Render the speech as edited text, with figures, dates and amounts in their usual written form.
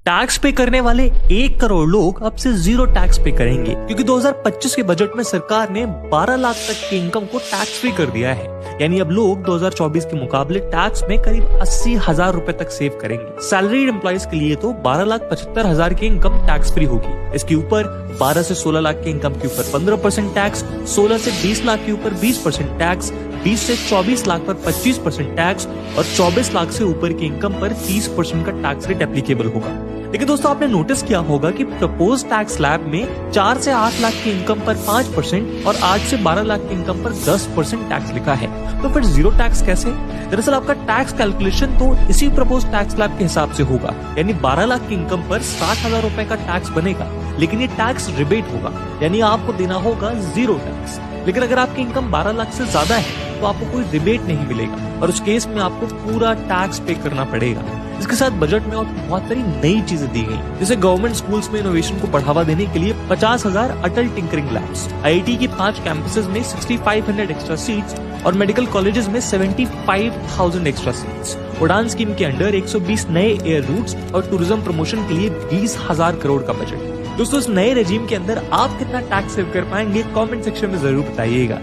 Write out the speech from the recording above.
Tax पे करने वाले 1 करोड़ लोग अब से जीरो टैक्स पे करेंगे, क्योंकि 2025 के बजट में सरकार ने 12 लाख तक के इनकम को टैक्स फ्री कर दिया है। यानी अब लोग 2024 के मुकाबले टैक्स में करीब 80,000 रुपए तक सेव करेंगे। सैलरीड एम्प्लॉइज के लिए तो 12,75,000 की इनकम टैक्स फ्री होगी। इसके ऊपर 12 से 16 लाख के इनकम के ऊपर 15% टैक्स, 16 से 20 लाख के ऊपर 20% टैक्स, 20 से 24 लाख पर 25% टैक्स और 24 लाख से ऊपर की इनकम पर 30% का टैक्स रेट एप्लीकेबल होगा। लेकिन दोस्तों, आपने नोटिस किया होगा कि प्रपोज टैक्स स्लैब में 4 से 8 लाख की इनकम पर 5% और 8 से 12 लाख की इनकम पर 10% टैक्स लिखा है। तो फिर जीरो टैक्स कैसे? दरअसल आपका टैक्स कैलकुलेशन तो इसी प्रपोज टैक्स स्लैब के हिसाब से होगा, यानी 12 लाख की इनकम पर 60,000 रुपए का टैक्स बनेगा, लेकिन ये टैक्स रिबेट होगा, यानी आपको देना होगा जीरो टैक्स। लेकिन अगर आपकी इनकम 12 लाख से ज्यादा है तो आपको कोई रिबेट नहीं मिलेगा और उस केस में आपको पूरा टैक्स पे करना पड़ेगा। इसके साथ बजट में और बहुत सारी नई चीजें दी गई, जैसे गवर्नमेंट स्कूल्स में इनोवेशन को बढ़ावा देने के लिए 50,000 अटल टिंकरिंग लैब्स, आईआईटी की 5 कैंपसेस में 6500 एक्स्ट्रा सीट्स और मेडिकल कॉलेजेस में 75,000 एक्स्ट्रा सीट्स। उड़ान स्कीम के अंडर 120 नए एयर रूट्स और टूरिज्म प्रमोशन के लिए 20,000 करोड़ का बजट। दोस्तों, इस नए रेजिम के अंदर आप कितना टैक्स सेव कर पाएंगे, कमेंट सेक्शन में जरूर बताइएगा।